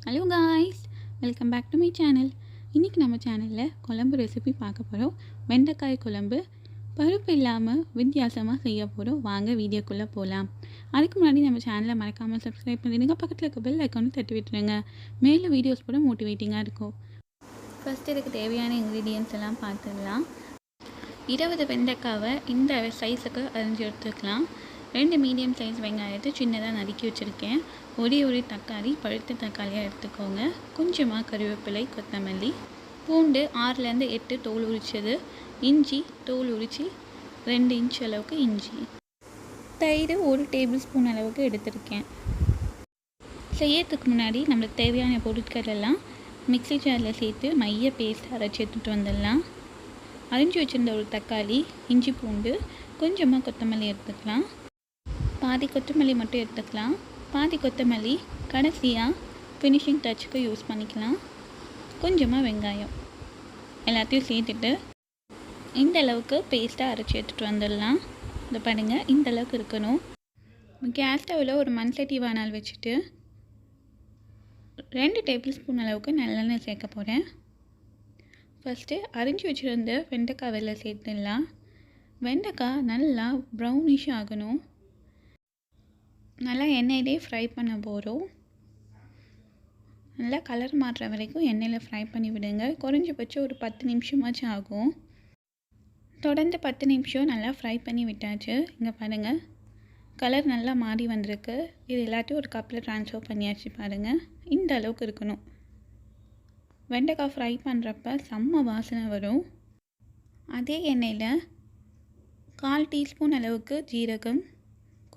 Hello guys, welcome back to my channel. இன்றைக்கி நம்ம சேனலில் குழம்பு ரெசிபி பார்க்க போகிறோம். வெண்டைக்காய் குழம்பு பருப்பு இல்லாமல் வித்தியாசமாக செய்ய போகிறோம். வாங்க வீடியோக்குள்ளே போகலாம். அதுக்கு முன்னாடி நம்ம சேனலை மறக்காமல் சப்ஸ்கிரைப் பண்ணிடுங்க. பக்கத்தில் இருக்க பெல் ஐக்கானை தட்டி விட்டுருங்க. மேலும் வீடியோஸ் கூட மோட்டிவேட்டிங்காக இருக்கும். ஃபஸ்ட்டு இதுக்கு தேவையான இன்க்ரீடியன்ட்ஸ் எல்லாம் பார்த்துடலாம். 20 வெண்டைக்காவை இந்த சைஸுக்கு அரிஞ்சு எடுத்துக்கலாம். 2 மீடியம் சைஸ் வெங்காயத்தை சின்னதாக நறுக்கி வச்சுருக்கேன். ஒரு தக்காளி, பழுத்த தக்காளியாக எடுத்துக்கோங்க. கொஞ்சமாக கருவேப்பிலை, கொத்தமல்லி, பூண்டு 6லேருந்து 8 தோல் உரிச்சது, இஞ்சி தோல் உரித்து 2 இன்ச் அளவுக்கு இஞ்சி, தயிர் 1 டேபிள் ஸ்பூன் அளவுக்கு எடுத்திருக்கேன். செய்யறதுக்கு முன்னாடி நம்மளுக்கு தேவையான பொருட்கள் எல்லாம் மிக்ஸி ஜாரில் சேர்த்து மைய பேஸ்ட் அரைச்சி எடுத்துகிட்டு வந்துடலாம். அரிஞ்சு வச்சுருந்த ஒரு தக்காளி, இஞ்சி பூண்டு, கொஞ்சமாக கொத்தமல்லி எடுத்துக்கலாம். பாதி கொத்தமல்லி மட்டும் எடுத்துக்கலாம். பாதி கொத்தமல்லி கடைசியாக ஃபினிஷிங் டச்சுக்கு யூஸ் பண்ணிக்கலாம். கொஞ்சமாக வெங்காயம் எல்லாத்தையும் சேர்த்துட்டு இந்த அளவுக்கு பேஸ்ட்டாக அரைச்சி எடுத்துகிட்டு வந்துடலாம். இந்த பாருங்கள், இந்த அளவுக்கு இருக்கணும். கேஸ் ஸ்டவ்வில் ஒரு மண் சட்டி வானல் வச்சுட்டு 2 டேபிள் ஸ்பூன் அளவுக்கு நல்லெண்ணெய் சேர்க்க போகிறேன். ஃபஸ்ட்டு அரிஞ்சு வச்சுருந்த வெண்டைக்காய் வெளில சேர்த்துடலாம். வெண்டைக்காய் நல்லா ப்ரௌனிஷ் ஆகணும். நல்லா எண்ணெயிலே ஃப்ரை பண்ண போகிறோம். நல்லா கலர் மாற்றுற வரைக்கும் எண்ணெயில் ஃப்ரை பண்ணி விடுங்க. குறைஞ்சபட்சம் ஒரு 10 நிமிஷமாச்சும் ஆகும். தொடர்ந்து 10 நிமிஷம் நல்லா ஃப்ரை பண்ணி விட்டாச்சு. இங்கே பாருங்கள், கலர் நல்லா மாறி வந்திருக்கு. இது எல்லாத்தையும் ஒரு கப்பில் ட்ரான்ஸ்ஃபர் பண்ணியாச்சு. பாருங்கள், இந்த அளவுக்கு இருக்கணும். வெண்டைக்காய் ஃப்ரை பண்ணுறப்ப செம்ம வாசனை வரும். அதே எண்ணெயில் 1/4 டீஸ்பூன் அளவுக்கு ஜீரகம்,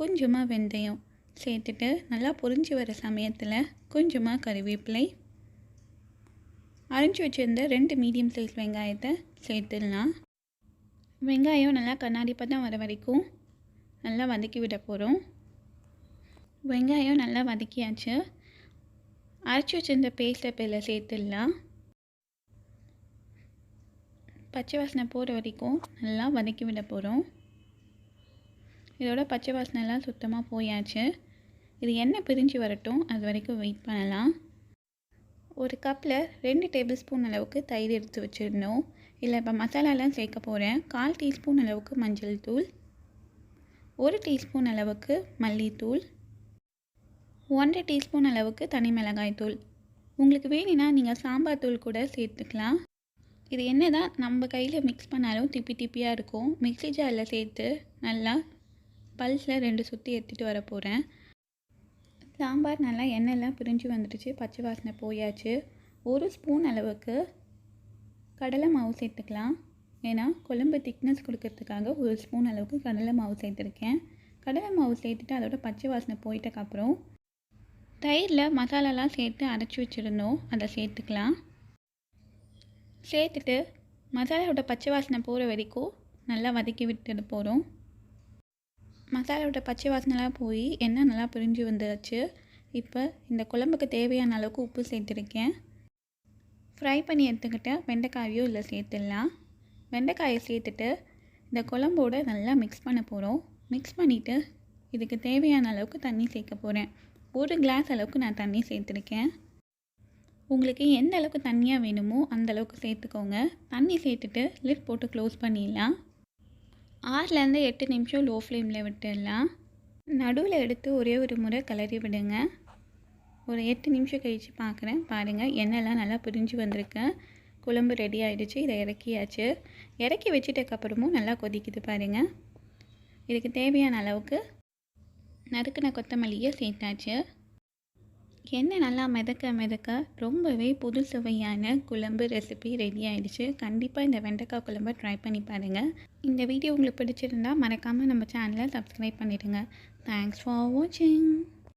கொஞ்சமாக வெந்தயம் சேர்த்துட்டு நல்லா பொரிஞ்சு வர சமயத்தில் கொஞ்சமாக கறிவேப்பிலை, அரிஞ்சு வச்சுருந்த 2 மீடியம் சைஸ் வெங்காயத்தை சேர்த்துடலாம். வெங்காயம் நல்லா கண்ணாடி பதம் வர வரைக்கும் நல்லா வதக்கி விட போகிறோம். வெங்காயம் நல்லா வதக்கியாச்சு. அரைச்சி வச்சுருந்த பேஸ்ட்டை பேரில் சேர்த்துடலாம். பச்சை வாசனை போகிற வரைக்கும் நல்லா வதக்கி விட போகிறோம். இதோட பச்சை வாசனைலாம் சுத்தமாக போயாச்சு. இது எண்ணெய் பிரிஞ்சு வரட்டும், அது வரைக்கும் வெயிட் பண்ணலாம். ஒரு கப்பில் 2 டேபிள் ஸ்பூன் அளவுக்கு தயிர் எடுத்து வச்சுருந்தோம். இல்லை, இப்போ மசாலாலாம் சேர்க்க போகிறேன். 1/4 டீஸ்பூன் அளவுக்கு மஞ்சள் தூள், 1 டீஸ்பூன் அளவுக்கு மல்லித்தூள், 1 டீஸ்பூன் அளவுக்கு தனி மிளகாய் தூள். உங்களுக்கு வேணும்னா நீங்கள் சாம்பார் தூள் கூட சேர்த்துக்கலாம். இது என்ன தான் நம்ம கையில் மிக்ஸ் பண்ணாலும் திப்பி திப்பியாக இருக்கும். மிக்ஸி ஜாரில் சேர்த்து நல்லா பல்ஸில் 2 சுற்றி எடுத்துகிட்டு வர போகிறேன். சாம்பார் நல்லா எண்ணெய்லாம் பிரிஞ்சு வந்துடுச்சு. பச்சை வாசனை போயாச்சு. 1 ஸ்பூன் அளவுக்கு கடலை மாவு சேர்த்துக்கலாம். ஏன்னா குழம்பு திக்னஸ் கொடுக்கறதுக்காக 1 ஸ்பூன் அளவுக்கு கடலை மாவு சேர்த்துருக்கேன். கடலை மாவு சேர்த்துட்டு அதோட பச்சை வாசனை போயிட்டக்கப்புறம் தயிரில் மசாலாலாம் சேர்த்து அரைச்சி வச்சுருந்தோம், அதை சேர்த்துக்கலாம். சேர்த்துட்டு மசாலாவோட பச்சை வாசனை போகிற வரைக்கும் நல்லா வதக்கி விட்டுட்டு போகிறோம். மசாலாவோட பச்சை வாசனைலாம் போய் எண்ணெய் நல்லா பிரிஞ்சு வந்துடுச்சு. இப்போ இந்த குழம்புக்கு தேவையான அளவுக்கு உப்பு சேர்த்துருக்கேன். ஃப்ரை பண்ணி எடுத்துக்கிட்ட வெண்டைக்காயோ இல்லை சேர்த்துடலாம். வெண்டைக்காயை சேர்த்துட்டு இந்த குழம்போடு நல்லா மிக்ஸ் பண்ண போகிறோம். மிக்ஸ் பண்ணிவிட்டு இதுக்கு தேவையான அளவுக்கு தண்ணி சேர்க்க போகிறேன். 1 கிளாஸ் அளவுக்கு நான் தண்ணி சேர்த்துருக்கேன். உங்களுக்கு எந்த அளவுக்கு தண்ணியாக வேணுமோ அந்த அளவுக்கு சேர்த்துக்கோங்க. தண்ணி சேர்த்துட்டு லிட் போட்டு க்ளோஸ் பண்ணிடலாம். 6லேருந்து 8 நிமிஷம் லோ ஃப்ளேமில் விட்டுடலாம். நடுவில் எடுத்து ஒரே ஒரு முறை கிளறி விடுங்க. ஒரு 8 நிமிஷம் கழித்து பார்க்குறேன். பாருங்கள், எண்ணெய்லாம் நல்லா பிரிஞ்சு வந்திருக்கு. குழம்பு ரெடி ஆகிடுச்சு. இதை இறக்கியாச்சு. இறக்கி வச்சிட்டக்கப்புறமும் நல்லா கொதிக்குது பாருங்கள். இதுக்கு தேவையான அளவுக்கு நறுக்கின கொத்தமல்லியை சேர்த்தாச்சு. எண்ணெய் நல்லா மிதக்க ரொம்பவே புது சுவையான குழம்பு ரெசிபி ரெடி ஆகிடுச்சு. கண்டிப்பாக இந்த வெண்டைக்காய் குழம்பை ட்ரை பண்ணி பாருங்கள். இந்த வீடியோ உங்களுக்கு பிடிச்சிருந்தால் மறக்காமல் நம்ம சேனலை சப்ஸ்கிரைப் பண்ணிவிடுங்க. தேங்க்ஸ் ஃபார் வாட்சிங்.